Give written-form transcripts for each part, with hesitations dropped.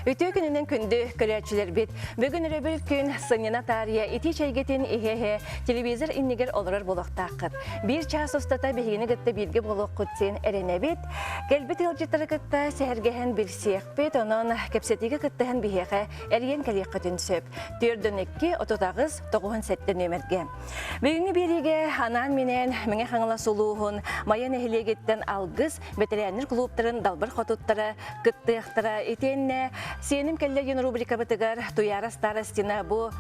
Ütü gününün kündü körәçiler bit. Bugün röbül gün sınına tarihe iti çeygetin ihehe televizor inniger olurur buluqtaqıt. Bir ças ustata behini gıtta bilgi buluq kutsin erene bit. Gelbit yılcıtırı gıtta sehergehen bir siyek bit. Onun kepsetigi gıttahan bihehe eriyen kaliqatın söp. Türdün 2-39-9 setten ömerge. Bugün birige anan minen mene xanıla suluğun mayan ehliyegetten algız veteranlar klubların dalbar xotutları gıttıyaqtara etenne senim kelleyen rubrika batıgar tuyara starostina bu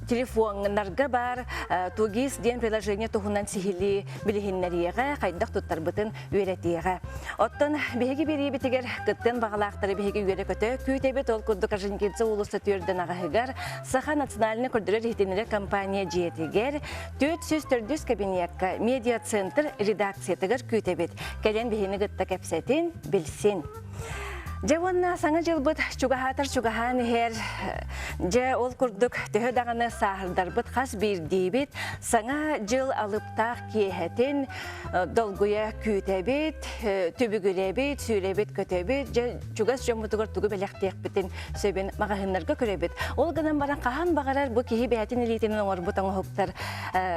telefonlarga bar tugis diyen приложение tuhunan sihili bilihinleriye kaydak tuttar bıtın üretiyege. Ottan bihegi biri bitiger gıttın bağlaqtары bihegi üyere kötü kütebet ol kurduk arjinkinse ulusa türden ağahıgar Saha nacionalini kurdurur ihtinere kampanya jiyetiger tüt süz türdüz kabiniyakka media center redaksiyetiger kütebet. Kelen bihini gıtta kepsetin bilsin. Jawonna sanga jilbut çugahatar çugahan her ja ol kurduk töhö dağını sahırdarbıt khas bir dibit sanga jil alıp taq kiyehetin dolguya kütebit tübügülebit sürebit kötebit çugas jomutugar tugu belektek bitin söben magahınlarga körebit ol ganan baran qahan bagarar bu kihi behatin elitinin orbut hoktar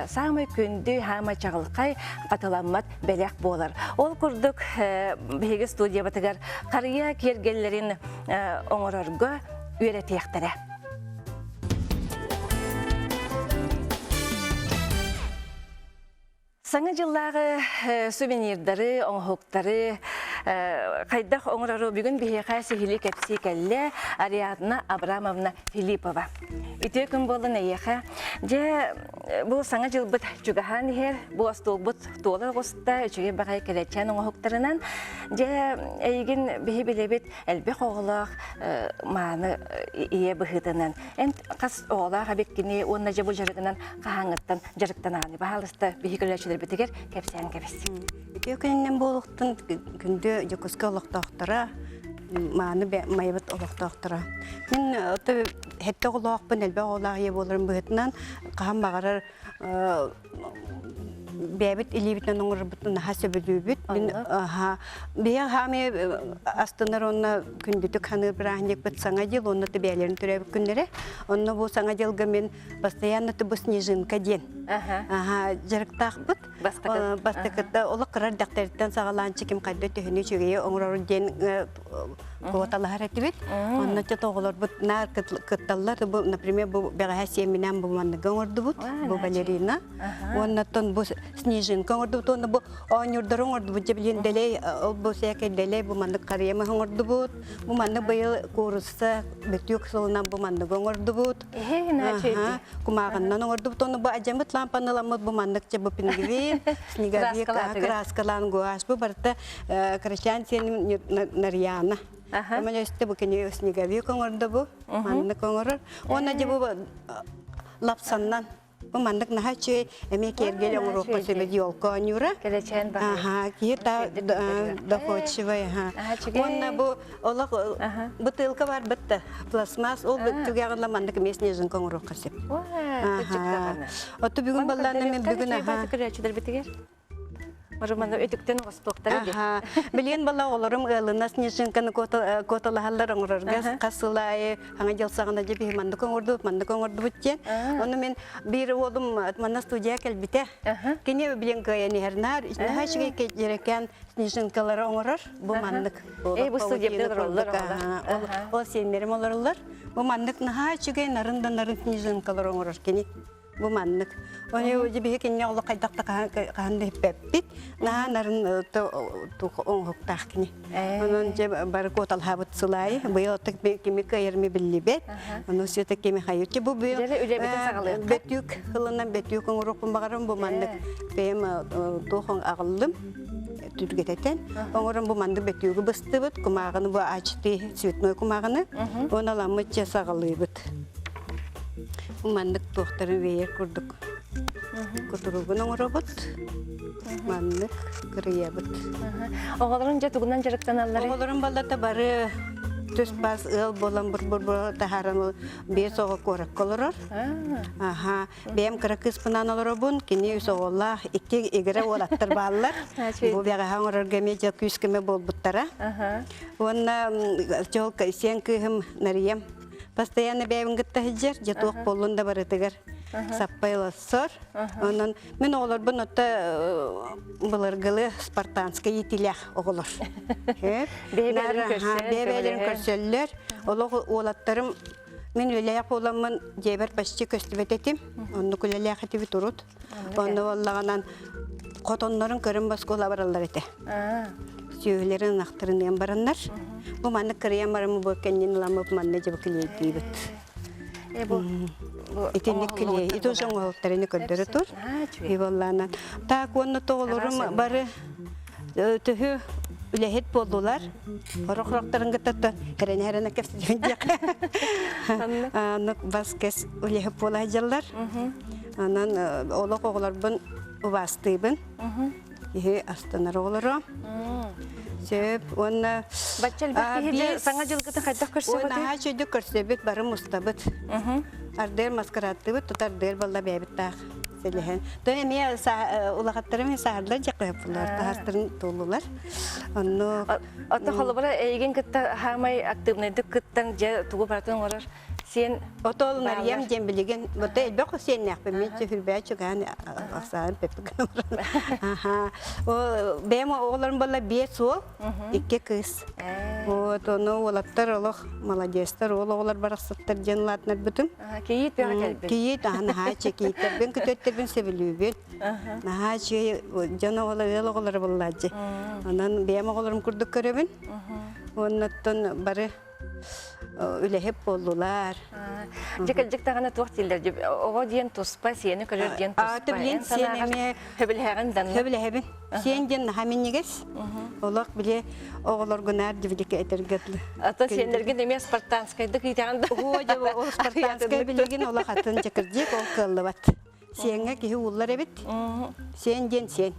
samay kündü hama çağılqay qatılanmat belek bolar ol kurduk bege studiya batıgar qarıya kergellerin oңорорго üretiyektere. Saňa jyllagy suvenirleri, oňhoktary, kaýdak oňorary bugün biheqa sihili kepsi kelle Ariadna Abramovna Filipova. Ütekün bolun eýeqa. Je bu saňa jylbyt jugahan her bu astolbut tola gosta üçüge bagay kereçen oňhoktarynan je eýgin bihi bilebit elbek oglak many iýe byhydynan. En qas oglak habekkini onna je bu jarygынан qahaňyttan jaryktan any bahalysda bihi kereçler bitiger kepsen kepes. Ütekünden boluqtun günde jokuska olaqtaqtara many maýyt olaqtaqtara. Men hette olaqpyn elbek oglak ýe bolurum byhydynan qahan bagarar Bebet ilibitden oňurbutun hasebüdübüt. Beýe hamy astanlar onna gündütük hanyr birahnek bit saňa ýyl onna tebelerini türebik günlere. Onna bu saňa ýylga men постоянно bu снежинка ден. Жарыктак bit. Bastakda ola qırar daktardan sağalançı kim qaýda töhüni çögeye oňurur den Gotalar hareketibit. Onna toğular bu nar kıttallar bu, например, bu beğahsiye minen bu mandıga oňurdu bu balerina. Onna ton bu снежинка oňurdu ton bu oňurdur oňurdu bu jeblen deley bu seke deley bu mandık qariyama oňurdu bu mandık baýy kursa betýük solunan bu mandıga oňurdu bu. Kumagyndan oňurdu ton bu ajamyt lampanylamyt bu mandıkça bu pingvin снеговик краскалан guas bu barta krasyansiýany naryana. Ama işte bu kene снеговик oňurdu bu mandyk oňurur. Ona je bu lapsandan bu mandyk naha çe emek ergel oňuruk sebep ýolka oňura. Kereçen bak. Kita doходчивая. Ona bu olaq butylka var bitti. Plasmas ol tügägillä mandyk mesnejin oňuruk kasep. Otu bugün ballarna men bugün kereçler bitiger. Marmanda ötükten vastoktar edi. Bilen balla olarum ılına снежинканы коталаhallar oňurarga kasılay haňa jalsagynda je bir mandyk oňurdu bitjen. Onu men bir olum mana studiýa kelbite. Kene bilen gaýany hernar, haşygy gereken снежинкалary oňurur bu mandyk. Bu studiýada rollar. O senlerim olarlar. Bu mandyk haşygy naryndan naryn снежинкалary oňurur kene. Bu mandyk. Onu bir kene ola qaýdakda qahandy hepbit. Narın oňhoktaq kene. Onun je bar kotal habit sulay. Bu ýotak kimi kaýyrmy billibet. Onu süýtek kimi haýyrçy bu betýük hylynan betýük oňuruk bagaram bu mandyk. Beýim tohon agıllym. Türgeteten. Oňurum bu mandyk betýügi bystybyt. Kumagyny bu açdy, süýtnoý kumagyny. Onu alamytça sagalybyt. Bu mandyk tohtary beýer kurduk. Kuturugun oňurubut. Mandyk kyrýabyt. Oğlaryň jatugundan jaryktan allary. Oğlaryň ballata bary Түс бас ыл болан бур тахаран бес оғы көрік колорор. Аха, бәм кыракыз пынан олоробун, кені үс оғылла, икки игіре олаттыр балылар. Бұл бәға хаңырыр гәме жа күскіме бол бұттара. Онна жол сен күйім нарием. Постоянно бәйін гітті хиджер, жетуық болуында барытығыр. Саппайлы сор. Онын мен олар бұн отта бұлырғылы спартанская етілях оғылыр. Бәйбәлерін көрсөлілер. Олаттарым мен өләяқ оламын жебір пәшчі көстібет етім. Онны күләләяқ етібі тұрут. Онны олағанан қотонларын көрін басқола баралар еті. Сүйелерін ақтырын ең барынлар. Бұл маңны кірген барымы бұл кәнен ұламып маңны жебі кілейді бет. Итинник кілей, иту жоң олықтарыны көндірі тұр. Иболланан. Так, оны тоғылырым бары түхі үләхет болдылар. Орық-орықтарын ғыттатты. Кәрәне-әрәне кәпсі жөндек. Бас кәс үләхет бола жалар. Анан олық оғылар бұн ұбастыйбын. Астанар оғылыры. Сөп, оны... Батчал бәккеге саңа жылғыты қайдақ көрсі бұды? Оны жөйді көрсі бұд, барым ұстабыд. Ардер маскаратты бұд, тұтардер балда бәйбіт тақ. Селеген. Той әме улағаттарым сағарлар жақлайып бұлар, тағастырын толулар. Отты қолы бұра әйген күтті хамай активнайды күттің туғы баратын орар. Сен... Отол Мариям дембілеген, бұты әлбәқ сен нәқпі, мен түхірбәй чүгән ақсағын пәпіген орын. Бәйім оғыларын бұла бес ол, ике кыз. Оны олаттар олық, молодестар, оғылар барақсаттар женлатынар бүтін. Кейет бәға кәлбін? Кейет, нағачы кейттербен, күтеттербен себілубен. Нағачы жана оғылар оғылар бұлладжы. Онан бәйім оғыларым күрдік көребін. Оннаттан бары үләхеп болдылар. Жекілдік тағаны туақ дейілдер. Оға дейін тұспа, сені көрер дейін тұспа. Білен сенеме... Хөбілхәғін данны? Хөбілхәбін. Сен дейін хаменнегес. Олақ біле оғылар күнар дебілеке әтергетлі. Ата сендерген еме спартанскайды күйтағанды? Ол спартанскай білеген олақ атын жекірдек ол қылы бат. Сенге кихи уллар эбит. Сен ден сен.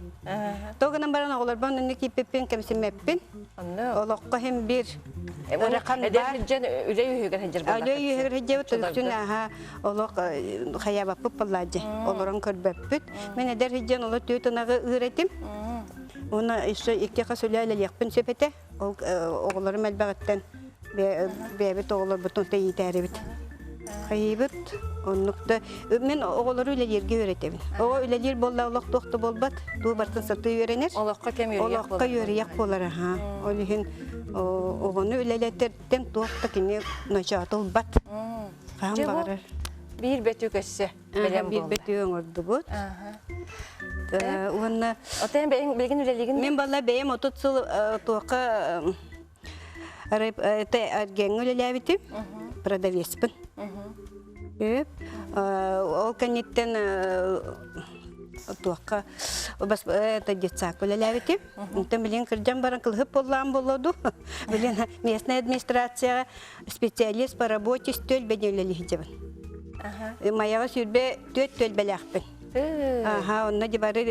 Тогынан баран оғылар бан үнні киппен кемсемеппен. Олаққа хем бір ырақан бар. Әдер жан үлей үйігер хеджер болдақ. Үлей үйігер хеджер болдақ. Олақ хаябаппы болладжы. Оларын көрбәппіт. Мен әдер хеджен олар түйетінағы үйретім. Оны еще ике қасулі әлелеқпін сөпеті. Оғыларым әлбәғаттан бәбіт оғылар бұтын тәйітәрі біт. Хайбыт, оннукта мен оғолары үлелерге өретемін. Оға үлелер болла олақ тоқты болбат, ду бартын саты өйренер. Олаққа кем өрияқ болар. Олаққа өрияқ болар. Олығын оғаны үлелеттерден тоқты кене нөшатыл бат. Қам бағарар. Bir betü köşesi belem Bir boldu. betü öngördü bu. Otayın bilgin üreligin. Men balla beyim 30 yıl toqa ergen ülelebitim. Продавеспін. Ол кәнеттен туаққа детсақ өлеләбетім. Онтан білен кірден баран қылғып болуан болуду. Білен местная администрацияға специалист по работе стөл бәне өлелі жебін. Маяға сүрбе төт төл бәләқпін. Онна дебары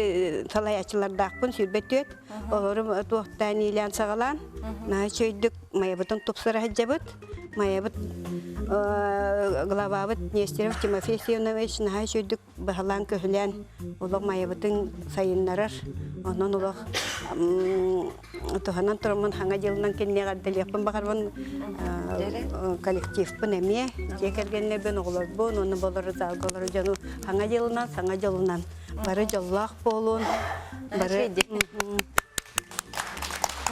талай ачылардақпын сүрбе төт. Оларым туақтан илән сағалан. Чөйдік маябытын тұпсыра жабыт. Маябыт главабыт Нестеров Тимофей Сеевнович наға шөйдік бағалан көхілен олық маябытын сайыннарар. Онан олық тұғанан тұрымын хаңа жылынан кенне ғарделеппін бағарбын коллективпін әме. Жекергенлербен оғылар бұн, оны болары залғылары жану хаңа жылынан, саңа жылынан. Бары жоллақ болуын.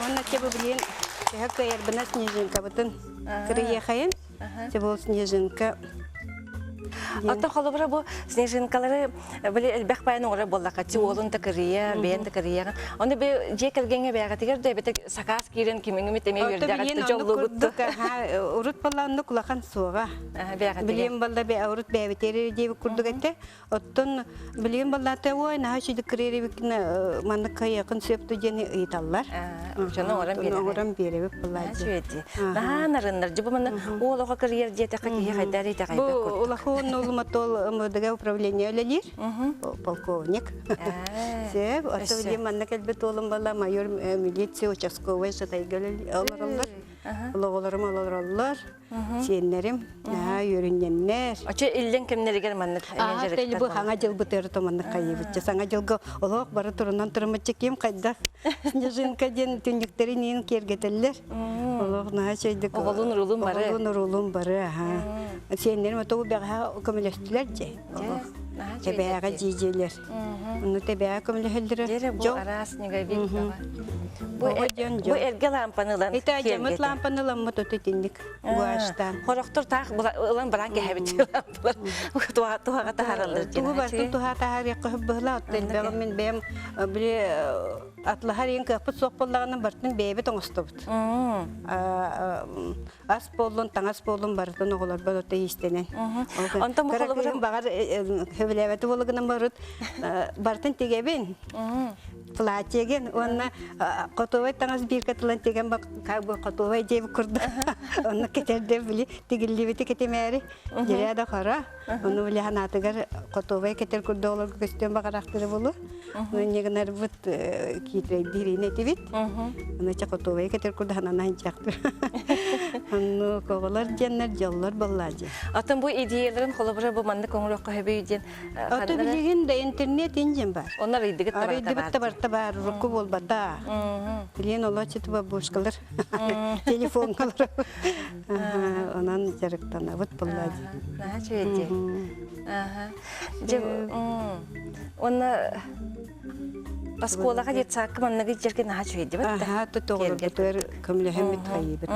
Оны кебі білен Как я бы нас снежинка, вот он приехает, это был снежинка. Ата холобра бу снежинкалары биле бәхпайны ора боллака ти олун та кырыя, бен та кырыя. Аны бе жекелгенге бәгә тигер дә бит сакас кирен кимең митеме йөрдәгә жоллу бутты. Урут балланны кулахан суга. Билем балда бе урут бә битери дип курдук әтте. Оттон билем баллата ой на хаши дикрери бикне манны якын сөптү жени ыйталлар. Жана орам бере баллады. Сөйти. Наханарындар жибу маны олога кырыя жете кайы хайдари та кайда курду. Улматол МВД управление лелир, полковник. Все, а то где манна кельбе толом бала майор милиции участковый, что-то и говорили, Ологоларым олороллар. Сеннерим, йөрүннәннәр. Очо иллен кемнеригер маннык Тели бу хаңа жыл бутер томанны кайыбытчы. Саңа жылга олоқ бары турунан турматчы кем кайда. Снежинка ден түннектеринен кергетеллер. Олоқ наһа чөйдүк. Оголун рулун бары. Оголун рулун бары, Сеннерим оту бага көмөлөстүлөр же. Тебяга жижелер. Уну тебяга көмөлөһөлдүрө. Дере бу арас нега бит. Бу эрге лампанылан. Ita jamut lampanı lamut ötetindik bu ağaçtan. Horoktur tak ulan baran gehabit lampalar. Tuha taharalır. Tuğu bartın tuha tahar yakıp bıhla atlayın. Ben benim bile atlahar yen kapı soğuklarının bartın bebe toğustubut. As polun, tangas polun bartın oğular böyle öte istenen. Ondan bu Karakırın bağır hövleveti bolugının barut bartın tegebin. Платьеген, онна котовай таңыз бир катылан теген бак котовай жеп курду. Онна кетерде били тигилливити кетемери. Жерада кара. Ону били ханатыгар котовай кетер курду олар көстөн багарактыры болу. Негенер бут китрей дирине тибит. Ону ча котовай кетер курду хананан жактыр. Ону коголар жаннар жоллар боллажы. Атын бу идеяларын холобра бу манды коңрок көбөйден. Аты билген да интернет инжен бар. Onlar idigit Бар руку болбата. Билен олачыты бабушкалар. Телефон калар. Онан жарыктана вот боллажы. Наха чөйдү. Же онна Асколага жетсак манныгы жерге наха чөйдү бат. Тоғылыр бұтыр көмілі хәммет қайыбыт.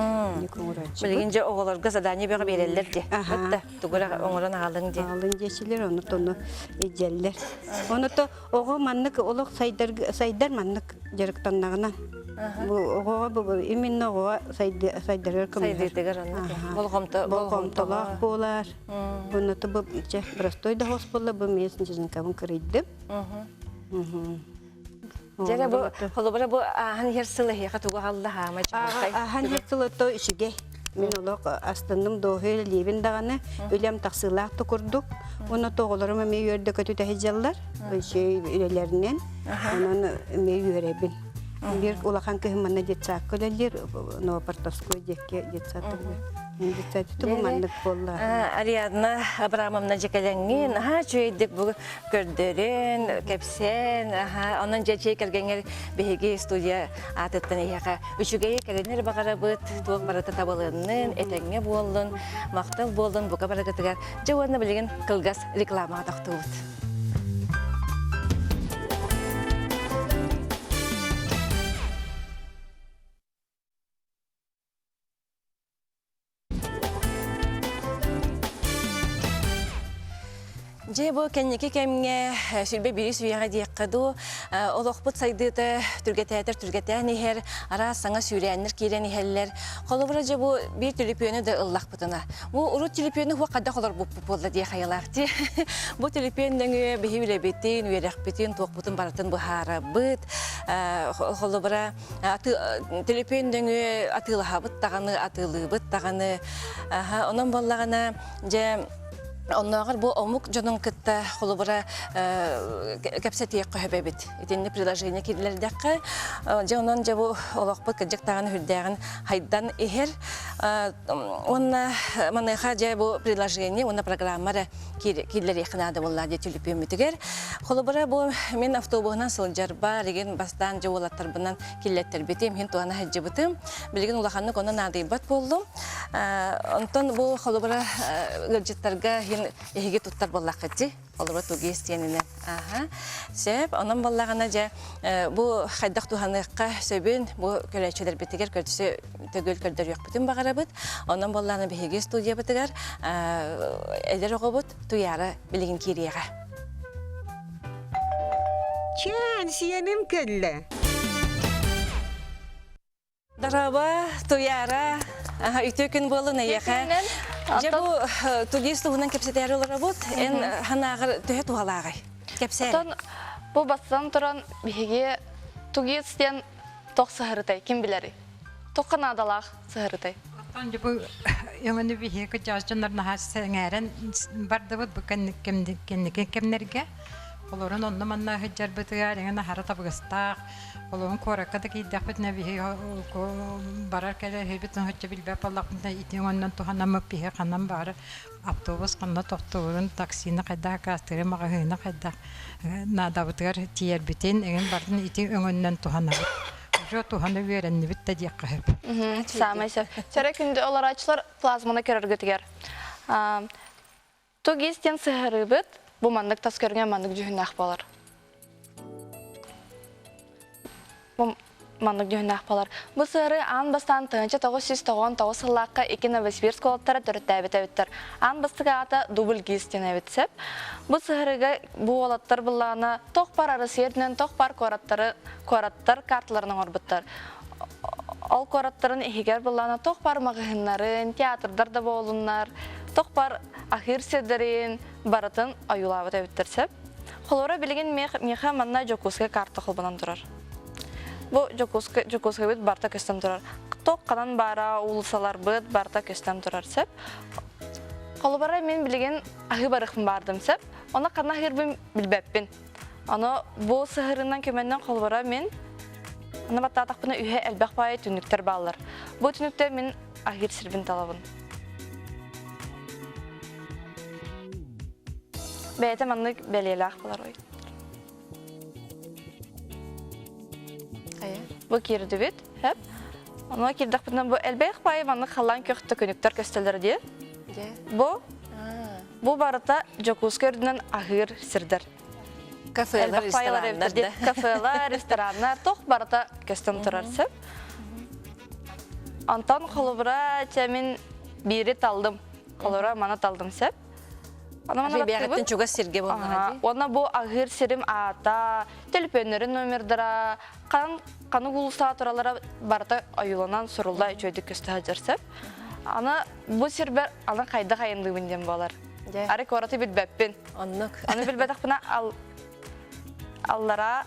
Білгенже оғыларға задание бөгі берелер де. Батта, тұғыра оңырын алың де. Алың дешілер, оны тоны ежеллер. Оны то оғы маннык, олық сайдар маннык жарықтаннағынан. Оғыға, именно оғыға сайдарыр көмілер. Сайдырдығыр оны. Болғымталақ болар. Оны то бұл простой да хос болы, бұл месін жүзін кәмін кірейдім. Жара бу холобара бу ахан ярсылы хека туга халда хама чакай. Ахан ярсылы то ишиге. Мен олок астынным доһел лебин даганы өлем таксылак тукурдук. Оны тоголорум ме йөрдө көтү тәһҗаллар. Шей үлеләреннән. Анан ме йөрәбин. Бир улахан кehmanna жетсак көлелер, но партовской жекке жетсатыр. Ариадна Абрамовна жекеленген, чөйдік бұл көрдерін, кәпсен, онын жечей кәргенер бейге студия атыттын еға. Үшігей кәргенер бағара бұд, туық бараты табылынын, әтәңе болын, мақтал болын, бұқа баратығар. Жауадына білген қылғас реклама атақты бұд. Же бу кеннеке кемге сүлбе бири сүйяга дияккаду олокпут сайдыта түргетәтер нехер ара саңа сүрәннер кирен хәлләр холобра же бу бир телепионы да ыллак бутына бу урут телепионы ху кадда холор бу болда ди хаяларти бу телепионны бехиле бетин үерәк бетин ток бутын баратын бу хара бит холобра телепионны атылы хабыт таганы атылы бит таганы онан баллагана же Оннағыр бұл омук жонын кітті қолыбыра кәпсәтейек қөхебебет. Етеніне приложение келілердәқі. Жонын жа бұл олақпы кәджектағын хүрдәғін хайдан ехер. Онна манайға жа бұл приложение, онна программары келілер еқінады болла де түліпен мүтігер. Қолыбыра бұл мен автобуғынан сылжар бар, еген бастан жа олаттар бұнан келілеттер бетем, хен туғана хаджы бұтым. Білген олақанық онын адайбат болдым. Онтан бұл қолыбыра ғылжеттарға Ехиге туттар боллақыды, олар туги істенінен. Сөп, онан боллағына жа, бұл қайдақ туғаныққа сөбін, бұл көләйшелер бітігер көрдісі төгіл көрдер өк бүтін бағара бұд. Онан боллағына бігеге студия бітігер, әлер оғы бұд, туяры білігін кереға. Чан, сияным көлі. Дараба, туяра, үйті күн болын әйеға. Же бұл тугист туғынан кепсетәрі олар бұд, ән ханағыр түйе туғалағай. Кепсәрі. Бұл бастан тұран бейге тугистен тоқ сығырытай, кім білері? Тоққан адалақ сығырытай. Önce bu yönünü bir heki çalışanlarına has sengeren barda bu kendi kemlerge Олорун онна манна хыджар бытыгар, еңен ахара табыгыстақ. Олорун коракка да кейдақ бітіне бихи барар кәлер хейбетін хыджа білбәп аллақ бітіне итен оннан туханамып бихи қанан бары. Автобус қанна тоқтуырын таксины қайдақ, кастыры мағағына қайдақ. Надабытыгар тиер бітен, еңен бардың итен өңіннен туханабыт. Уже туханы веренні бітті дейк қағып. Самайсы. Сәрі күнді олар ачылар плазманы көріргі тігер. Тугестен сығыры бұд, бұл мандық тас көрген мандық жүхін ақ болар. Мандық жүхін ақ болар. Бұл сығыры аң бастан тұғынча 999 сыллаққа 2 Новосибирск олаттары түрітті әбіт әбіттір. Аң бастыға ата дубл гестен әбітсіп. Бұл сығырыға бұл олаттар бұллағына тоқ бар арасы ердінен тоқ бар қораттар карталарының орбыттар. Ол қораттарын егер бұллағына тоқ бар мағығынларын, театрдар да болынлар, тоқ бар ахир седерин баратын аюлабыт әбіттірсіп. Қолуыра білген меха манна жокусқа карты қолбынан тұрар. Бұл жокусқа бет барта көстем тұрар. Тоқ қанан бара улысалар бет барта көстем тұрар сәп. Қолуыра мен білген ахи барықпын бардым сәп. Оны қана ахирбін білбәппін. Оны бұл сығырынан көменнен қолуыра мен аны баттатақпына үйе әлбәқ байы түніктер балылар. Бұл түнікте мен ахир сірбін талабын. Бәйті манны бәлелі ақ болар ой. Бұл керді бет, әп. Оны кердіқ бұндан бұл әлбәқ байы манны қалан көқті күніктер көстелдер де. Бұл барыта жокусқа өрдінен ахир сірдір. Кафелар, ресторандар да. Кафелар, ресторандар, тоқ барыта көстем тұрар сәп. Антан қолыбыра тәмін бері талдым. Қолыбыра мана талдым сәп. Бияғаттың чуға сирге болмағады. Оны бұл ағыр сирим ата, телефонларын номердара, қаны ғулыса тұралара барыта айылынан сұрылда өйді көсті ғажарсып. Бұл сирбер аны қайды қайынды бінден болар. Әрі көраты білбәппен. Аны білбәтақ бұна аллара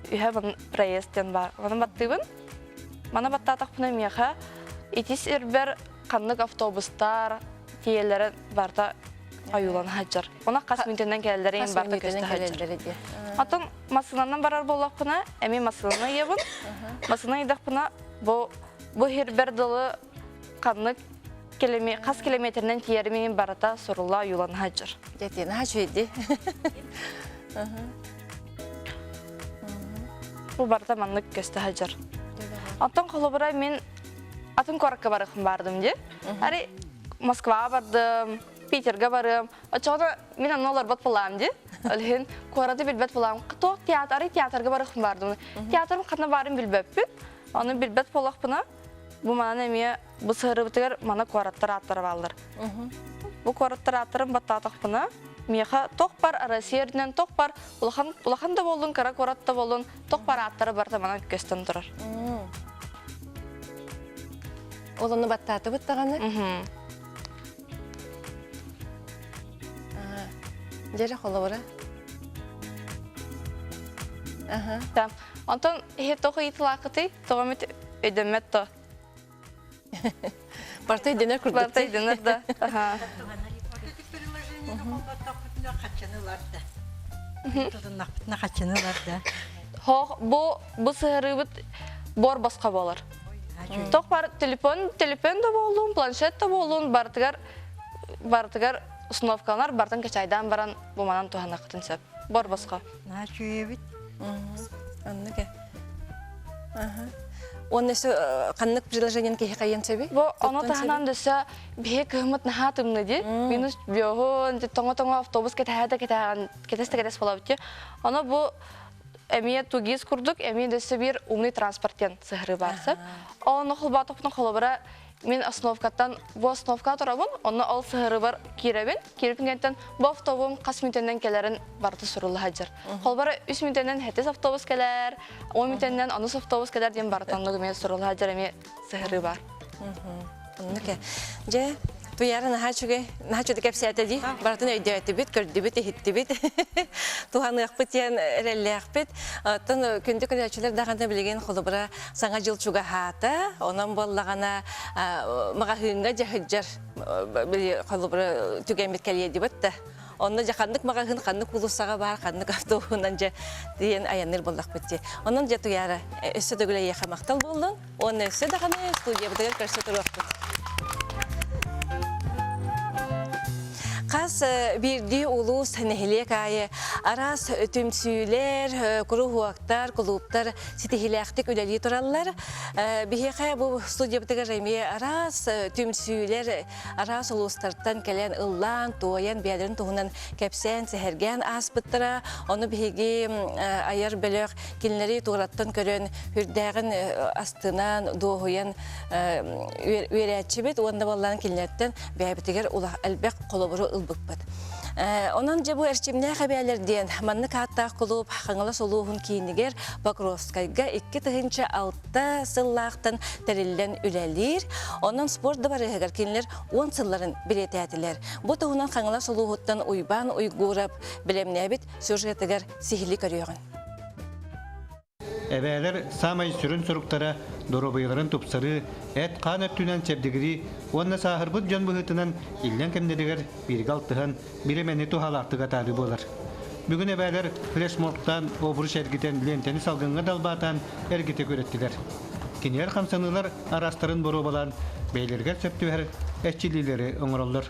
үйе бұн проезден бар. Оны баттығын, мана баттатақ бұна меға еті сирбер қанлық автобустар, тиелері барта аюлан хаджар. Она қас мүнтенден кәлдерін барта көсті хаджар. Атын масынанан барар болақ бұна, әме масынаны ебін. Масынаны едақ бұна, бұл хербер дылы қанлық қас километрінен тиерімен барата сұрыла аюлан хаджар. Детен, хачу еді. Бұл барата манлық көсті хаджар. Атын қолыбыра мен атын қораққа барықын бардым де. Әрі Москва бардым, Питерге барым. Очоғда мен аналар бат болам де. Өлген қораты білбет болам. Тоқ театрға барықын бардым. Театрым қана барым білбеппін. Оны білбет болақ бұна. Бұл манан әме бұл сығыры бұтығар мана қораттар аттары балдар. Бұл қораттар аттарым баттатық бұна. Меха тоқ бар арасы ердінен тоқ бар. Улахан да болдың, қара қорат да болдың. Тоқ бар аттары барда мана көстен тұрар. Оланы баттаты бұттағаны? Жері қолы бұра? Антон, ехе тоқы етілақыты, тоғамет өйдемет то. Барта өйденер күрдікті? Барта өйденер да. Бұл сығыры бұд бор басқа болар. Тоқ бар телефон да болуын, планшет да болуын, бартығар установкалар бартын кечайдан баран буманан туһан ақтын сөп. Бор басқа. Нашу ебит. Анныке. Он өсі қаннық приложениен кейі қайын сөбі? Бұл оны тағынан дөсі бейе күйіміт наға тымны де. Минус бүйоғын, тоңы автобус кетесті бола бітте. Оны бұл әмейе тугиз күрдік, әмейе дөсі бір умный транспорттен сығыры барсып. Оны құл батықпының қолы бұра мен основкаттан, бұл основка тұрабын, оны ол сығыры бар керебін. Керепін кәнттен бұл автобум қас мүнтенден келерін барды сұрылы хаджар. Қол бары 3 мүнтенден хәтес автобус келер, 10 мүнтенден аныс автобус келер ден бартанлығы мен сұрылы хаджар әме сығыры бар. Же, туяры нахачуды кәпсияты ди, бартын өйді өті біт, көрді біт, ехетті біт. Туғаны ақпыт ен әрәлі ақпыт. Тын күнді көрәчілер дағанда білеген қолы бұра саңа жыл чуға хаты, онан болағана маға хүнға жәхіджар қолы бұра түгенбет кәлі еді бітті. Онна же ханнык магахын ханнык улусага бар, ханнык автоунан же диен аяннер боллак битти. Онон же туяра өссө дөгөлө яха мактал болдун. Оны өссө даганы студия бутагар көрсөтөрөкпүт. Қас бірді улус нәхілек айы арас түмсүйлер, күрухуақтар, клубтар сетихилектік үләлі тұралар. Бихеқай бұл студия бұтығыр әме арас түмсүйлер, арас улустарттан кәлен ұллан, туаян, бәлерін туғынан кәпсән, сәхерген ас бұттыра. Оны бихеге айар бөлік келінері туғыраттан көрін үрдәғін астынан доғыян үйрәтші бет. Онда болған келінерттен бәйбітігер әлбәқ қолыбыры бұппат. Онан же бу эрчимне хаберлерден манны каттак кылып хаңала солуһун кийинигер Покровскайга 2-6 сыллактан терилден үлелир. Онан спортда барыгар кинлер 10 сылларын билететилер. Бу туһунан хаңала солуһуттан уйбан уйгурап билемнебит сюжетигер сихили көрөгөн. Эбәлер самай сүрін сұруқтара доробайларын тупсары, әт қан өттінен чәбдігірі, онна сағырбыт жан бұғытынан илден кемдедігер біргі алтыған білемене тухалақтыға тары болар. Бүгін әбәлер флешмобтан, обырыш әргітен лентені салғынға далбатан әргіте көреттілер. Кенер қамсанылар арастарын бұру болан, бәйлергер сөптігер әтчілілері оңыролыр.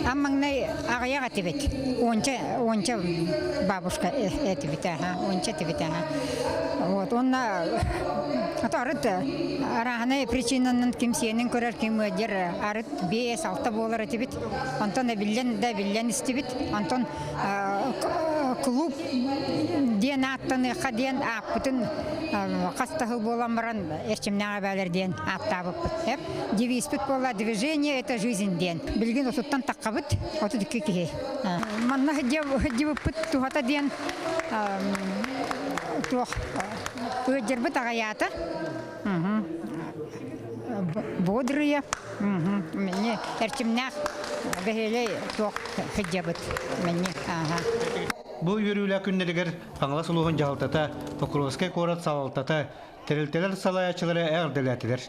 Аммаңнай ағаяқ әтебет. Онча бабушка әтебет, онча әтебет. Вот, онна арыт араханай причинанын кимсенин көрөр ким өдер арыт 5-6 болар әтебет. Антон билен истебет. Антон клуб ден аттаны қаден аппытын қастағы боламыран ерчімнәға бәлерден аттабып. Девиспет бола движение, это жизнь ден. Білген осыттан таққабыт, оты дүкке кеге. Манна девіппіт туғата ден өдербіт ағаята. Бодрые. Мне ерчімнәқ бәхелей тоқ хыджабыт. Бұл үйірілі күннелігер қаңла сұлуғын жағалтата, Покровскай қорат салалтата, тірілтелер салаячылары әғірделәтілер.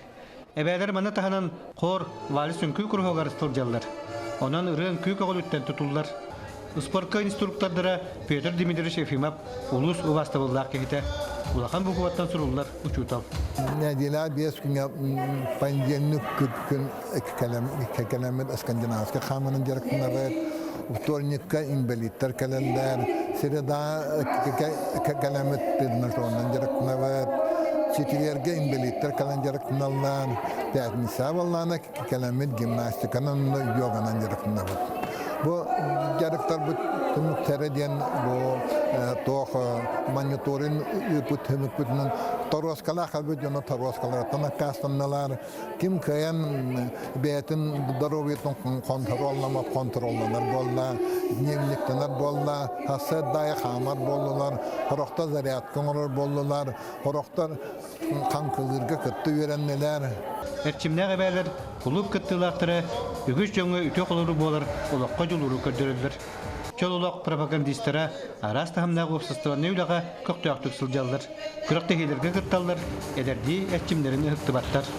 Әбәлер маны тағынан қор вали сүнкі күрғағар стылжалар. Онан ұрын күйк оғыл үттен тұтулар. Спортқа инструктардыра Петр Дмитриевич Ефимов улус ұбастабылдақ кекеті. Улахан бұқуаттан сұрулар ұчутал. Нәдила 5 күнге пандемик күн кәлемет Скандинавская хамының жарықтынары, вторникка инвалидтар кәлендер, среда кәлемет предназонның жарықтынары, четверге инвалидтар кәлен жарықтыналар, пятница болланы кәлемет гимнастиканың йоганын жарықтынары. Бу жарықтар бұт түміктәрі тоқ мониторин үпіт хүмікпітінің Торғаскала қабыт жоны Торғаскалараттан аққастанналар. Кім кәйін бәйтін дұроветін контролланар болла, дневниктенер болла, хасы дайы қамар боллылар, құрықта зарядкын ұрыр боллылар, құрықтар қанқылырға күтті өреннелер. Әрчімнәғі бәлер құлып күттілақтыры үгіш жоңы үте қолыры болар, олаққа жолыры көрдірілдір. Чололық пропагандистері арас тағымнағы опсыстығын өйліға көқтіяқтық сылжалдар. Күріқті хейлерге күтталдар, әдерді әрчімдерін ұқтыбаттар.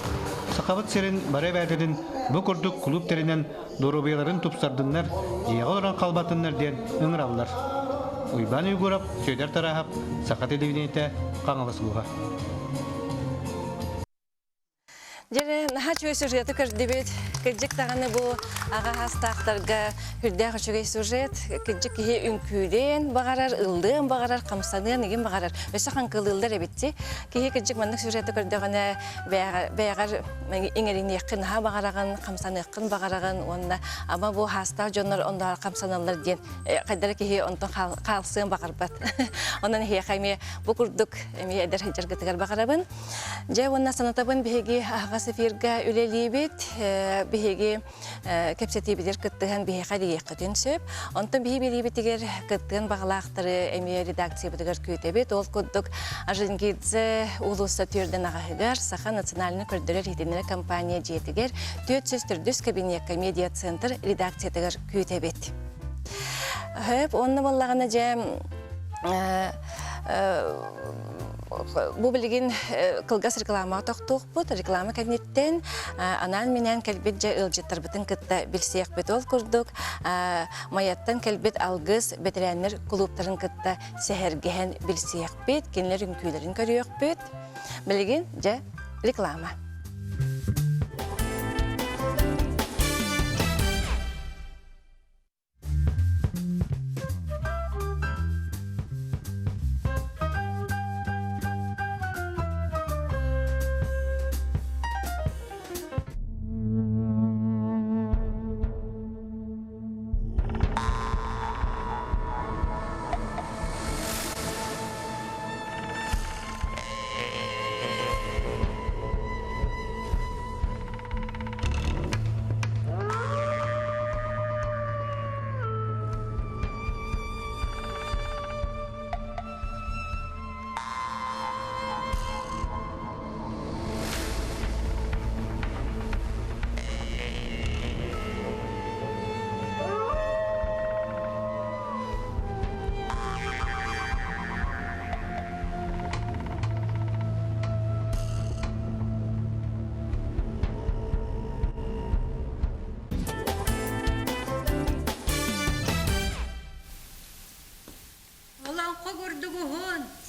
Сақабыт серін бары бәдерін бұл күрдік клубтерінен доробайларын тұпсардынлар, жияғы оран қалбатынлар ден үңіралдар. Уйбан үйгұрап, сөйдер тарағап, сақат елевінейті қаңылысылуға. Жере наха чуй сюжеты көрдебет, кыджик тағаны бұл аға хастақтарға хүрдәғі чугай сюжет, кыджик кеге үнкүйден бағарар, ылдын бағарар, қамсанын еген бағарар. Өсі қанқылы ылдар әбетті, кеге кыджик мандық сюжеті көрдіғаны бәғар еңерін еқін ха бағараған, қамсаны еқін бағараған, онына, ама бұл хастақ жонлар онда қамсаналар ден, қайдары кеге онтын қалсығын бағарбат. Онан хейқайме бұл күрдік әдер хеджаргітігер бағарабын. Жай онына санатабын беге ағас сефирга үлелибет биһиги кепсетибидер кыттыган биһига диеккытын сөп. Онтон биһи билибитигер кыттыган баглаактары эми редакция битигер күтебет. Ол коддук Ажингидзе улуса түрден агагар Саха национальный көрдөрөр хитинер компания жетигер 400 кабинет медиа центр редакциятыгер күтебет. Хөп онны боллагана же бу билигин кылгас реклама тоқтуқпыт, реклама кабинеттен анан менен келбет же ылжыттарбытын кытта билсек бет ол курдук. Маяттан келбет алгыс ветеринер клубтарын кытта сехергehen билсек бет, кенлер үңкүйлерин көрөк бет. Билигин же реклама.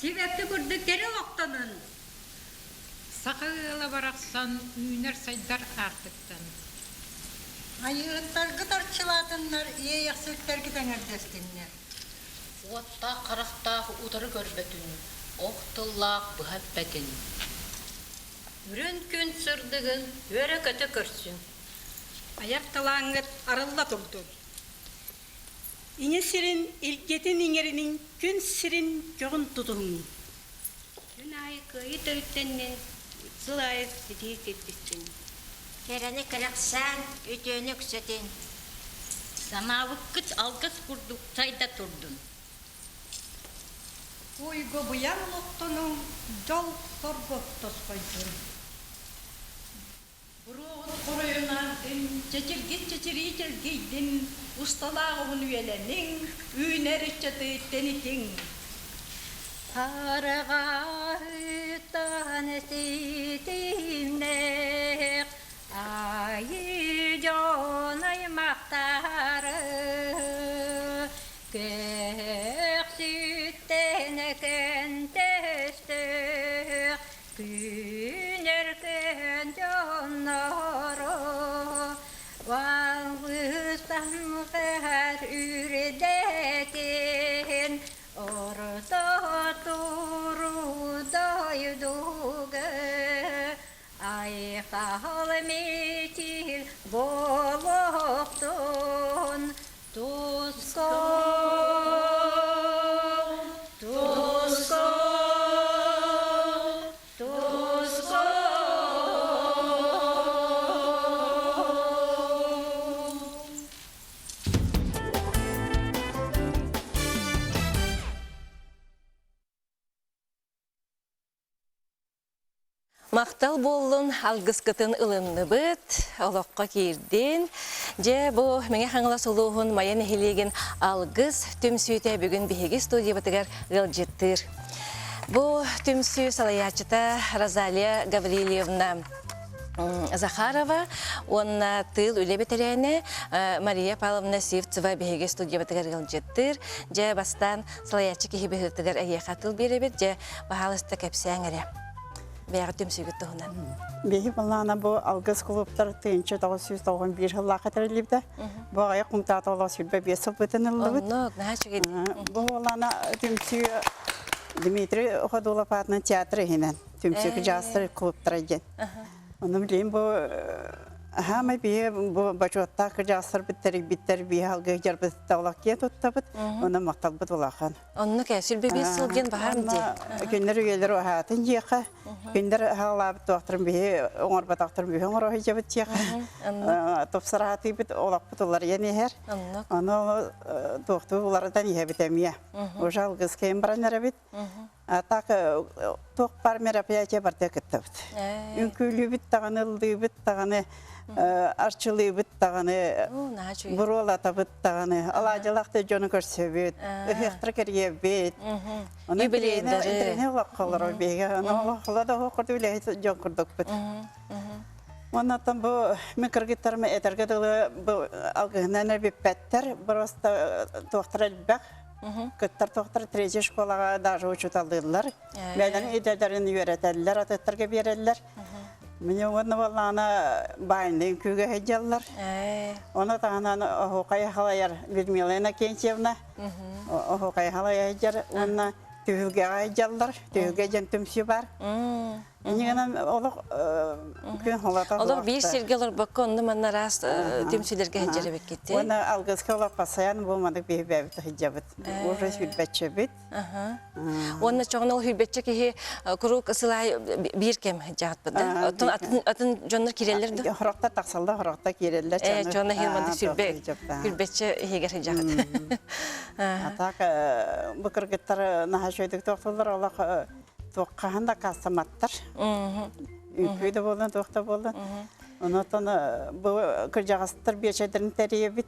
Себепті көрді кері оқтанын. Сақылы барақсан үйнер сайдар артыптан. Айығыттар қытарчылатынлар, ие яқсылықтар кетен әрдестінлер. Отта қарақтақ ұтыры көрбетін, оқтыллақ бұхат бәтін. Үрін күн сұрдығын өрі көті көрсін. Аяқ талаңғыт арылла тұрды. Ине сирин илгетін иңерінің күн сирин жоғын тұтуғын. Күн айқы етілттеннен сылайық сетейік етпістен. Керені кіріқсан, үтені күсетін. Санауық күт алғыз құрдық сайда тұрдың. Ойғы бұян ұқтының жол сорғып тосқойдың. Бұрығын құройынардың, чечергейден ұсталағығын үйеленің, үйінер үшчеті тенетің. Парыға үттан сетімнек, айы жон аймақтары, көк сүттен өкін төстік, күн өркін жоннары, валғыстан ғар үрдетін, орта тұрудайдуғы, айқал метил болуқтың, Мақтал болын алғыз кытын ылынны бұд, олыққа керден. Же бұ мәңе қаңыла сұлуғын майан әхелеген алғыз түмсүйті бүгін бігеге студия бұтығар ғылжеттір. Бұ түмсүй салаячыта Розалия Гаврилевна Захарова, онна тыл үлі бетерәне Мария Павловна Сивцева бігеге студия бұтығар ғылжеттір. Же бастан салаячы кехі бігілтігар әйеқа тыл беребет, же бағалысты кәпсәң әрі. Бәғі түмсүйгіт тұғынан. Бейі балана бұл алғыз клубтар 1991 жылға қатырылыпты. Бұл аяқ құмтаты ола сүрбе 5 жыл бұтын ұлыбыт. Бұл балана түмсүй Дмитрий Ходулапатының театры хенен. Түмсүйгі жастыр клубтар еген. Оны білейін бұл Хама бие бачуатта кыржасыр биттер бие алгы жарбытта олақ ке тұттабыт, оны мақтал бұт олақан. Оны кәсіл бебес сылген бағарым де? Күндер үйелер оғатын жеқа, күндер ғалабыт тоқтырын бие, оңыр бат тоқтырын бие, оңыр оғы жебіт жеқа. Топсыр аты біт олақ бұт олар ені әр. Оны тоқты олардан ие біт әмия. Оғы алғыз кейін баран әрі біт. Так тоқпар мероприятие барда кеттебит. Үнкүлүү бит таганы, ылдыы бит таганы, арчылыы бит таганы, буролата бит таганы, алажалакты жону көрсөбүт, ыхтыр керебит. Аны билейдер вакалар беге, аны халада хокурду билей жон курдук бит. Оннан бу микрогиттармы этерге бу алгынан биппеттер, просто тоқтар элбек. Кыттар тоқтар третья школаға даже учут алдылар. Мәлін идәдерін үйретелілер, атыттарға берелілер. Мне оны болғаны байындың күйге хеджалар. Оны тағынан Охуқай халайар Людмилана Кенчевна. Охуқай халайар хеджар. Оны түйге хеджалар. Түйге жан түмсі бар. Негенен олық күн холата. Олық бір сергелер бақы онды манна рас түмсілерге хеджері бек кетті. Оны алғызғы олық пасаян болмадық бейі бәбіті хеджабыт. Уже сүлбәтші бит. Оны çoğun ol hübbetçe ki kuruk ısılay bir kem heccat bıda. Atın jonlar kirellerdi. Horaqta taqsalda horaqta kireller. Çoğuna hirmandı sülbe hübbetçe heger heccat. Atak bu kırgıtlar naha şöydük toqtullar olaq toqqahanda kasamattır. Ülküyde boldan toqta boldan. Ondan bu kırjağastır bir şeylerin teriye bit.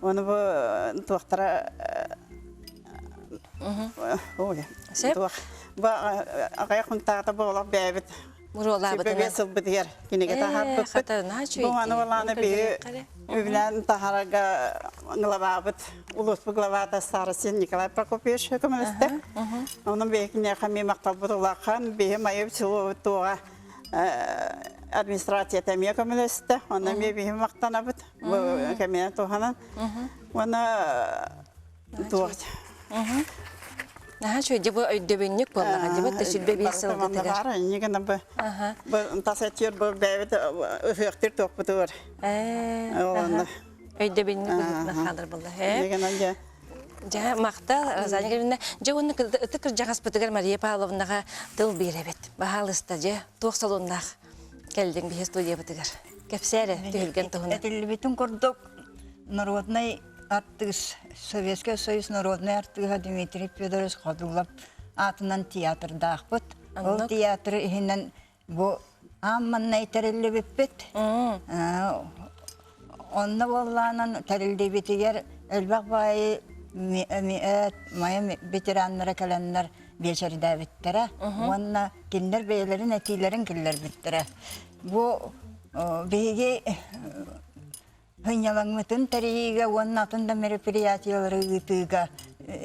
Onu bu toqtara Sep? Bu ağayakın tağda bu olaq bəyabit. Murola bıda. Sübebe sılbı diyer. Kinege tahar bıbıt. Xatarına çöydü. Bu anı olanı bir üblen taharaga ngılababıt. Ulus bu glavada Sarısin Nikolay Prokopyevich hükümlüste. Onun bekine xami maqtabıt olaqan bir mayıp çılı tuğa administrasiya temiye hükümlüste. Onun bir maqtanabıt. Bu kemine tuğanan. Ona tuğa. Naha şöyle bu ödebenlik bollağa debet de sülbe bir sıldı teger. Var, yine bu tasetyor bu beyvet öfektir topbudur. Ödebenlik bollağa kalır bolla. Yine Ja maqta razanya gelinde je onu tıkır jagas pıtıgar Mariya Pavlovnaga dıl birebet. Bahalısta je toq salonda geldin bir studiya pıtıgar. Kepsere tühülgen tohuna. Этелебитин курдук народный артыгыс Советский Союз народный артыга Дмитрий Федорович Кадулов атынан театрдахпыт. Ол театр ихинен бу амманнай терелебиппит. Онна болланан терелебитигер элбак бай мая ветераннара каленнар бечерде биттере. Онна киндер бейлерин этилерин киллер биттере. Бу беге Хынялаңмытын тарига оннатында мероприятиялары гытыга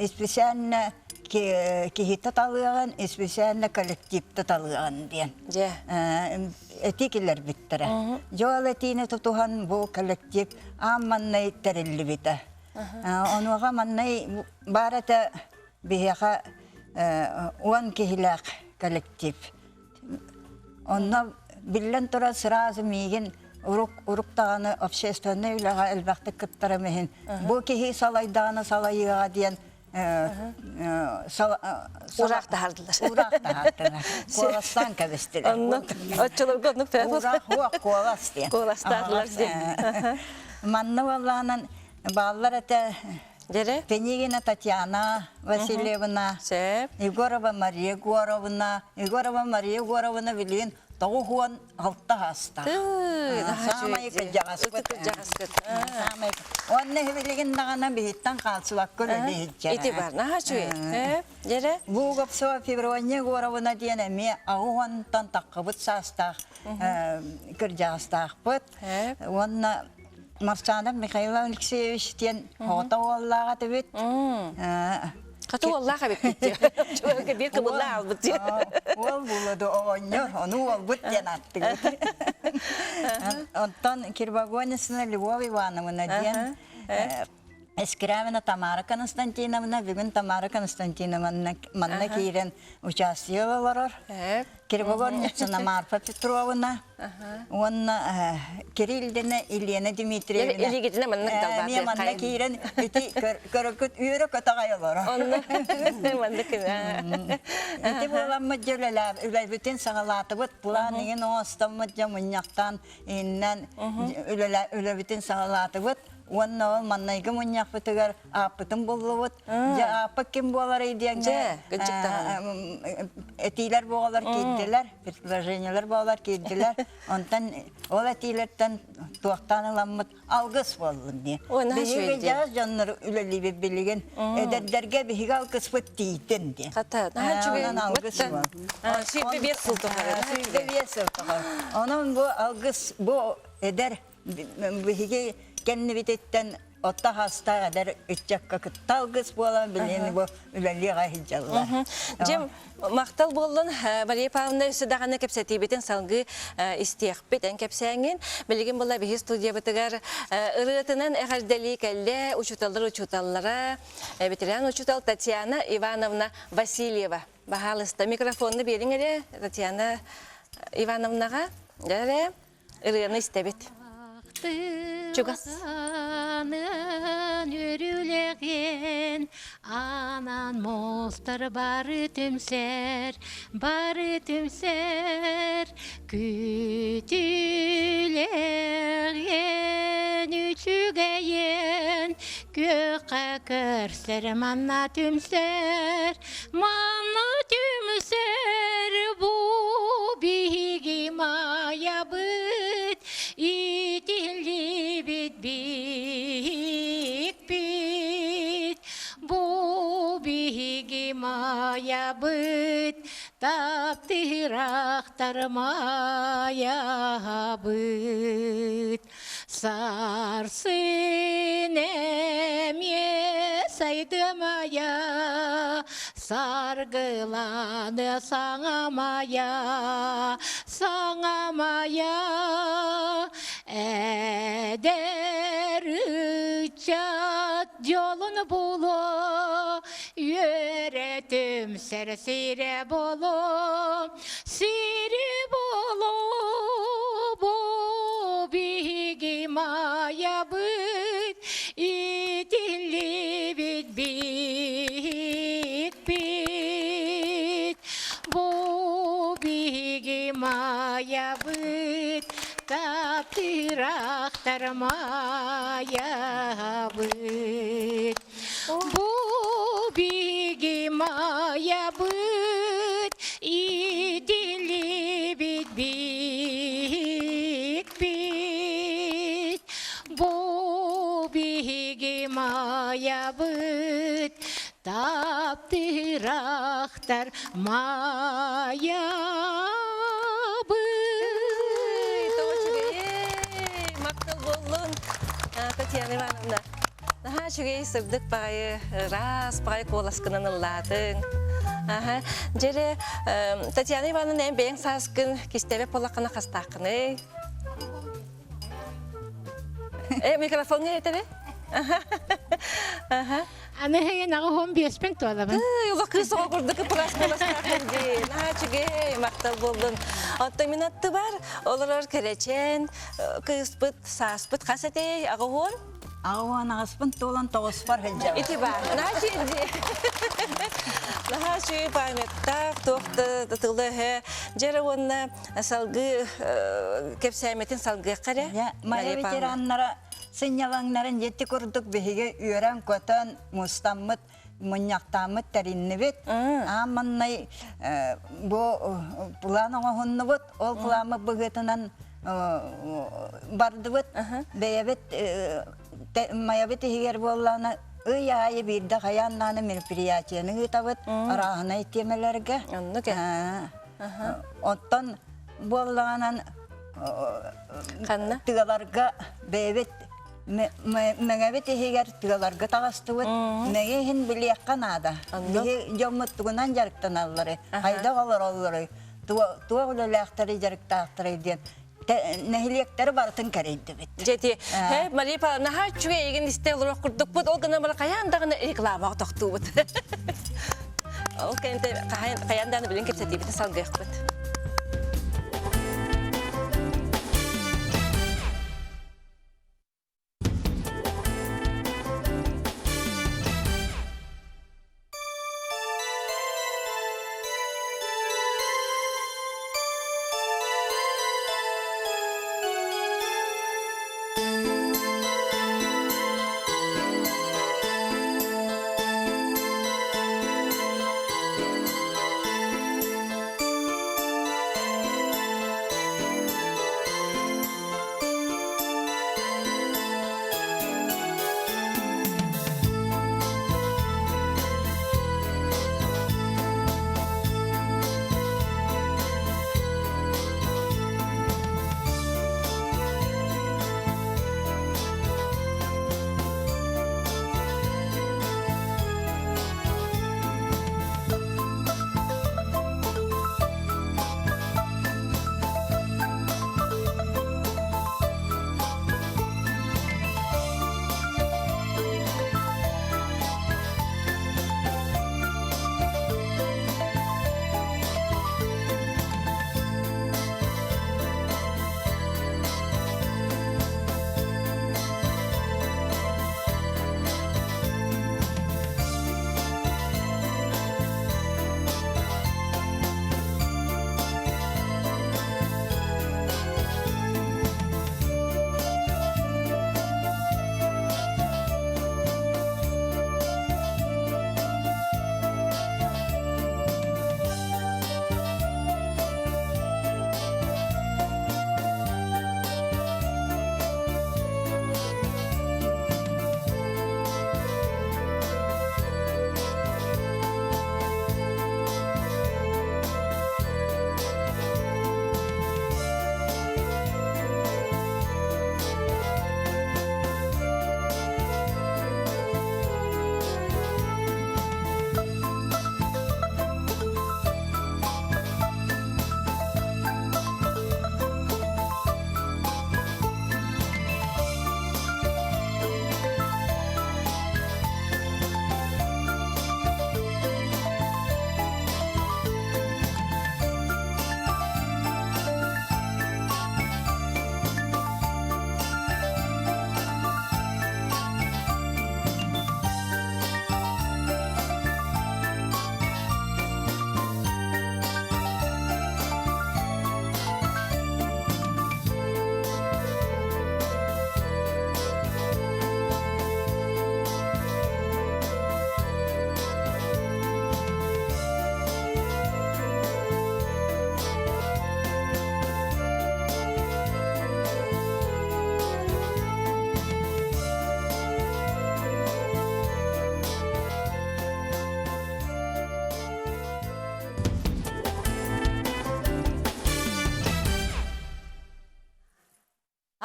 специально кихита талыган, специально коллектив талыган ден. Этикелер биттере. Жол этине тутуган бу коллектив амманнай терелли бите. Онуга маннай барата бияга он кихилак коллектив. Онна биллен тура сразу миген уруктаганы общественный үлага элбакты кыттарамыхин. Бу кихи салайданы салайыга диен Урак тахардылар. Урак тахардылар. Коластан кәбестілер. Отчылар көднік тәп. Урак колас диен. Коластадылар диен. Манны валланын баллар әті Пенигина Татьяна Васильевна, Егорова Мария Егоровна Вилин, Тоғуан алты хаста. Самай кыджағаспыт. Онны хевелеген дағана бейттен қалсылақ көреді хеджара. Ити бар, наға чуй. Дере? Бұғып соға Февровне Егоровна дейін әме ағуантан таққыбыт састақ кырджағастақ бұт. Онны Марсана Михаил Алексеевич тен хота оллаға төбет. Қату оллаға бет бетте. Чуға бір кабылла ал бітте. Ол бұлады оғынер, оны ол бұт ден атты. Онтан Кирбагонисына Любовь Ивановна ден Эскиравина Тамара Константиновна, бүгін Тамара Константиновна манна кейрен участиялар. Кирбогорницына Марфа Петровна, онна Кириллдена Елена Дмитриевна. Илигитине маннык талбак. Мен манна кирен ити көрөкөт үйрө көтөгайолор. Онны маннык. Ити боламма жөлеләр, үләбетен сагалатыбыт булан еген остамма жамыньяктан иннен үләбетен сагалатыбыт. Онна ол маннайга муньяк бытыгар апытын боллубут. Ja апы ким болар идеңге. Этилер болар кийдилер, предложениялар болар кийдилер. Онтан ол этилерден туактаныламмыт алгыс болдун ди. Биге жаз жаннар үлелиби билген. Эдердерге биге алгыс бут дейтин ди. Ката. Алгыс бол. Шипе бес сылтыгар. Шипе бес сылтыгар. Онун бу алгыс бу эдер биге кенне битеттен отта хаста эдер ичакка кытталгыс болан билени бу үлелига хиҗалла. Жем мактал болдун Мария Павловна сөдаганы кепсети битен салгы истиякпетен кепсәңин билген була бихи студия битегер ырытынан әгәрдәли кәлле учуталлара ветеран учутал Татьяна Ивановна Васильева. Бахалыста микрофонны бериңере Татьяна Ивановнага. Дәре ырыны истебит. Чугас. Өрүлеген анан мостар бары түмсер күтүлеген үчүгейен көккө көрсөр манна түмсер бу биги мая быт итилли бит бит бу биги мая быт таптырактар мая быт сарсын эме сайдымая саргыланы саңамая эдер үчат жолун боло үйрөтүм сире боло бу биги мая быт итилли бит бу биги мая быт таптырактар мая быт бу биги мая быт итилли бит бу биги мая быт таптырактар мая Татьяна Ивановна, наха шугей сырдык пагай раз пагай коласкынан ыллатын. Жере Татьяна Ивановна бең саскын кистебе полакына хастакыны. Микрофон не етебе? Аны хеген ағы 15 толамын. Юла кысыға күрдікі пырас коласкакын де. Наха шугей мақтал болдun. Отты минатты бар, олар керечен, кыспыт, саспыт, қасетей ағы хон? Ағуан ағыспын толан тоғыз бар хәлжабы. Ити бар, наха шугей. Наха шугей паметтақ, тоқты, тылығы. Жері онына салғы, кепсәметін салғы қаре? Майя ветераннара сынялаңнарын жетті көрдік бейге үйерен көтін мұстаммыт, мұньяқтамыт тәрінні бет. Аманнай бұлан оғынны бұд, ол бұламы бұғытынан барды бұд. Бейебет майя ветегер боланы ый айы бірді қаяннаны мероприятияны ұтабыд, арағына етемелерге. Оттан болағынан тығаларға бейбет мәңәбет егер тығаларға тағасты бұд, мәгейін білияққан ада. Бігі жомыттығынан жарықтан алылары, айда қалар алылары, туа ұлылақтары жарықтақтары ден. Нәхилектері бартын кәрейді бет. Жеті, Мария Павловна, чуға еген істе олырақ күрдік бұд, ол ғына бұла қаяндағыны рекламаға тоқты бұд. Ол қаяндағыны білін кепсәті бетін салғық бұд.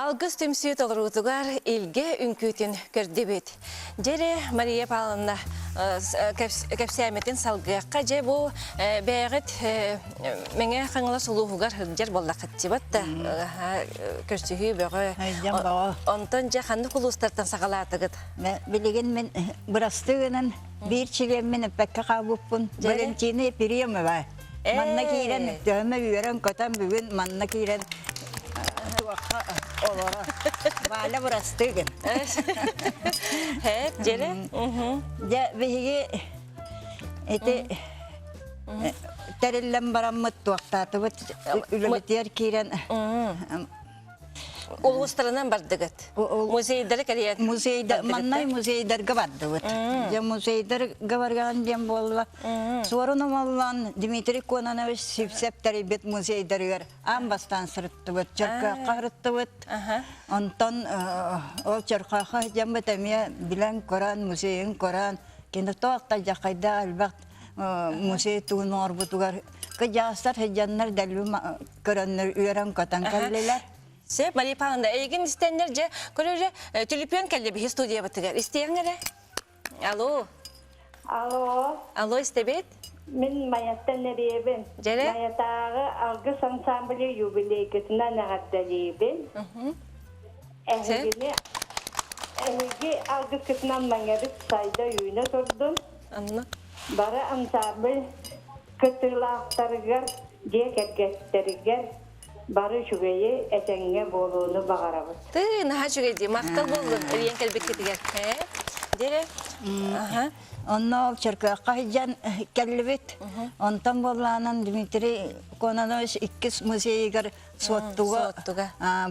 Алгыс түмсүйет олырутугар илге үнкүтін көрдебет. Жере Мария Павловна кәпсәметин салгыаққа же бұл бәғіт мәңе қаңыла сұлуғығар жер болла қаттибатта. Көрсігі бәғі. Онтан же қанды құлыстартан сағалатығыд. Білеген мен бұрастығынан бір чилеммен өппәкке қабыппын. Валентина Перемова. Манна кейрен, төмі үйерен көтен бүгін манна кейрен туаққа олара. Бәлі бұрастығын. Хәп, жере? Ja, бігіге тәреллен бараммыт туақтаты бұд үлібітер кейрен. Улустарынан бардығыд. Музейдері кәрiyet. Маннай музейдерге барды бұд. Ja, музейдерге барған дем болла. Сорыным олан Дмитрий Конанович сепсептері бет музейдергер. Амбастан сұрытты бұд, жарқа қарытты бұд. Онтан ол жарқаға жамбет әме білен көран, музейін көран. Кенді тоқта жақайда әлбәқт музей туын орбутугар. Кыжастар хеджаннар дәлі көріннер үйерен көтен кәлелер. Сеп, Мария Павловна, егін істенлер же, көрі телепион кәлі бі студия бұтығар. Істейіңірі? Алло. Алло, істебет? Мен Майяттан әребін. Жере? Майяттағы алғыс ансамблі юбилейкісінен ағатталебін. Әйге алғыс кісінен мәңеріп сайда үйіне тұрдым. Бары ансамбль күттілақтарығар, дек әргеттерігер, бары жүгейі әтәңге болуыны бағарабыз. Ты, наға жүгейді, мақтал болдың, өрен кәлбек кетігер. Дере? Онна ол чырқаққа жан кәлібет. Онтан болғанын Дмитрий Конанович иккіс музейгер суаттуға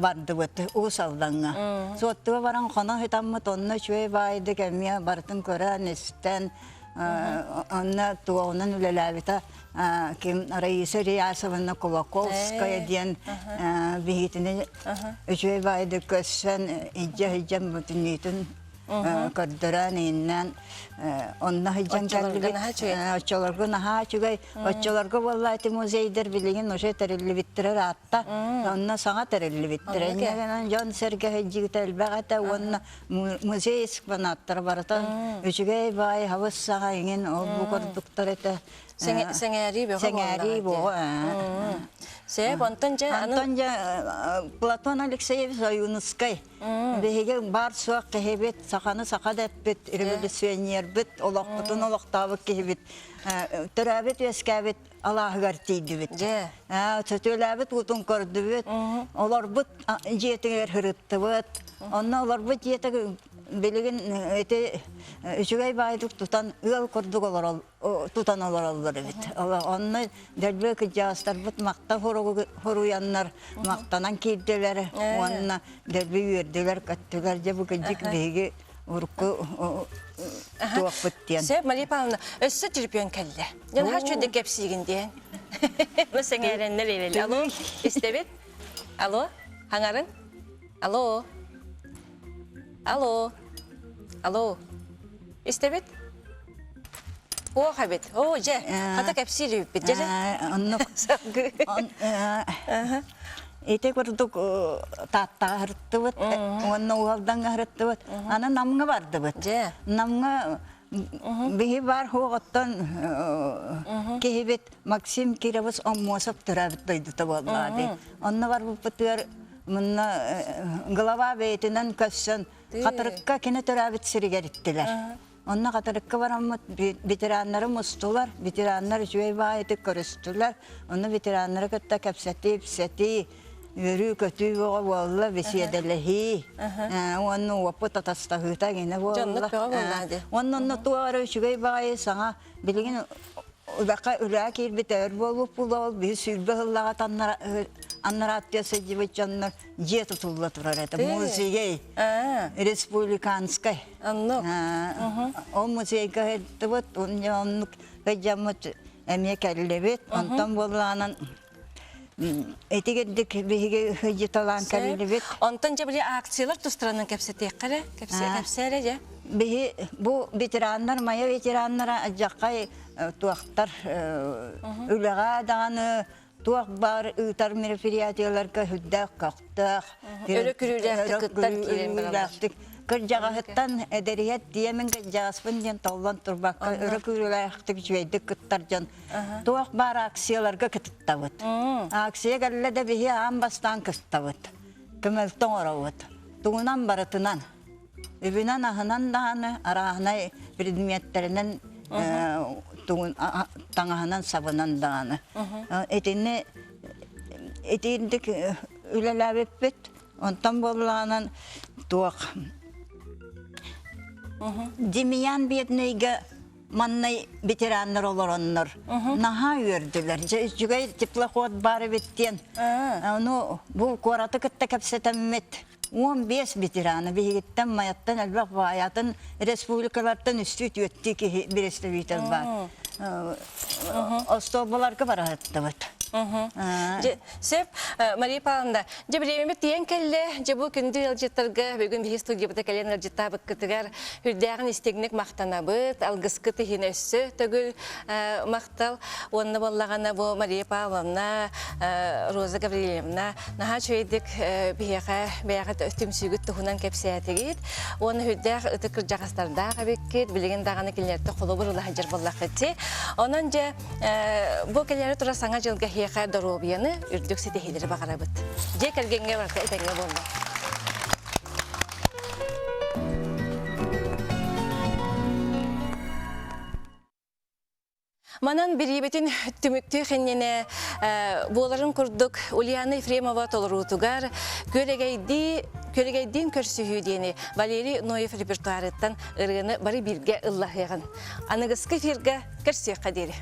барды бұд, ұсалдаңға. Суаттуға баран қона хитаммыт, онна шуе байды кәмия бартын көрән істен, онна туғауынан үлеләбіта кем Раиса Риясовна Кулаковская ден бігітіне шуе байды көссен иджа-иджан бұтынетін көрдірән еннен онна хиджан кәлбет очоларғы наға чүгай очоларғы боллайты музейдер білеген оше тәрелі біттірер атта онна саңа тәрелі біттірер негенен жон сәрге хиджигі тәлбәғата онна музей экспонаттар барата үчігей бай хавыз саңа енген ол бұқырдықтар еті Сәңәрі бұғы. Сәп, Антон же Платон Алексеевич Юнускай. Беге бар суақ кехебет, сақаны сақад әппет, революционер бет, олақпытын олақтабы кехебет. Түрәбет өскәбет Аллахығар тейді бет. Төтөләбет ұтын көрді бет. Олар бұт жетігер хүрітті бет. Онна олар бұт жетігі Белеген үчігай байдық тұтан үл көрдік тұтан олар алдар бет. Онны дәлбе күджастар бұт мақта хоруяннар, мақтанан кейделер, онына дәлбе үйерделер, көттілер же бұл күджік бейге ұрқы туақ бұттен. Сәп, Мария Павловна, өссі телепион кәлі. Жан ха чөді кәпсігінден. Мұсың әріннер елелі. Алло, істебет? Алло, хаңарын? Алло. Алло. Алло. İstebet? O habet. O je. Hatta kapsili bit je. Onno. Ete kurduk tatta harttıbıt. Onno uhaldan harttıbıt. Ana namga vardıbıt. Je. Namga bihi var hoğattan kehibet Maksim Kiravas ommosap törabit doydu taballadı. Onno var bu pıtır Мына голова бейтінен көссен қатырыққа кені төрәбіт сірігер іттілер. Онна қатырыққа барамыд ветеранлары мұстылар, ветеранлар жөй байыты көрістілер. Онна ветеранлары көтті кәпсәті, өрі көтүй боға болы, беседеліхи. Онна опы татастағыта кені болы. Жонлық боға болады. Онна туары жөй байы саңа білген Улака улак ирбит өр болуп булол би сүлбе хыллага аннараттясы дивичаннар жет тулла турар это музей республиканский ол музейга хеттебет оннук гажамат эме келлебет онтан болланан этигедик биге хыжыталан келлебет онтан же били акциялар тустранын кепсетеккаре кепсере же биги бу ветерандар мая ветераннара ажаккай туактар үлага даганы Туақ бар ытар мероприятияларга хүддәк кақтақ. Өрі күріләқтік кыттар керен баралар. Кыржағахыттан әдәрiyet диемен кыржағаспын ден толлан турбаққа өрі күріләқтік жүйейдік кыттаржан. Туақ бар акцияларга кытыттавыт. Акция кәлі де бейі амбастан кыттавыт. Көмөлтон оравыт. Туғынан барытынан. Үбінен ахынан дағаны арағынай предметтерінен таңағынан сабынан дағаны. Етіндік үлеләбіп бет, онтан болғанын туақ. Демиян бетнейге маннай ветераннар олар оннар. Наха өрділер. Жүгай теплоход бары беттен. Бұл қораты күтті кәпсетәммет. 15 ветераны бейгеттен майаттан әлбақ баятын республикалардан үсті өтті ке бересті бейтел бар. Остобаларға бара әтті бұд. Сеп, Мария Павловна, же біремемет тиен кәлі, же бұл күнді елжеттіргі бүгін бейі студия кәлен елжетті бұққытығар үрдәғін істегінік мақтана бұд, алғысқы тихін өссі түгіл мақтал. Онны болағана бұл Мария Павловна, Роза Гаврилевна, наға чөйдік бейіғат өттімсүйгіт тұхынан кәпсәтігет. Оны үрдәғ үтікір жағастардағы беккет, білеген дағаны келерді қолы бұрылы хажыр болақытте. Онан же бұл келері тұра саңа жылға хейқа доробияны үрдік сетехелері бағара бұд. Же кәргенге барса әтәңе болды. Манан біребетін түмікті қеннені боларын күрдік Ульяна Ефремова толырутугар көрегейден көрсүйдені Валерий Ноев репертуарыттан ұрғыны бары бірге ұллағыған. Анығысқы ферге көрсүйек қадері.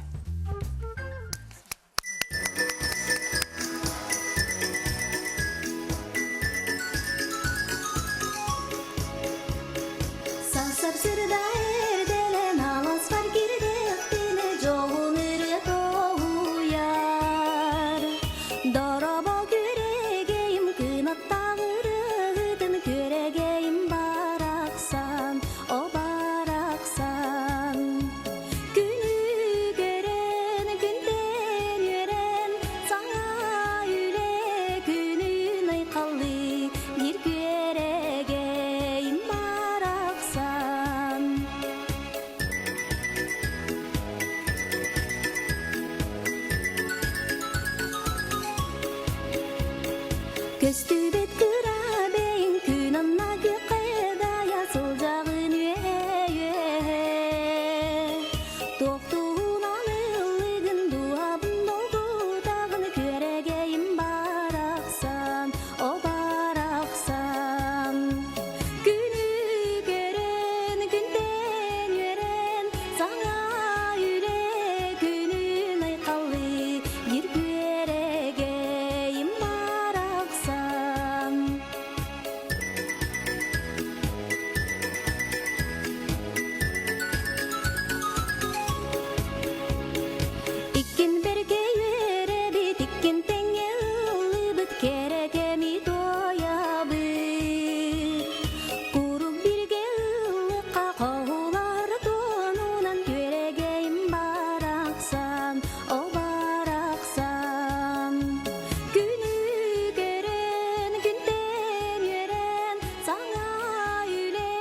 Göstü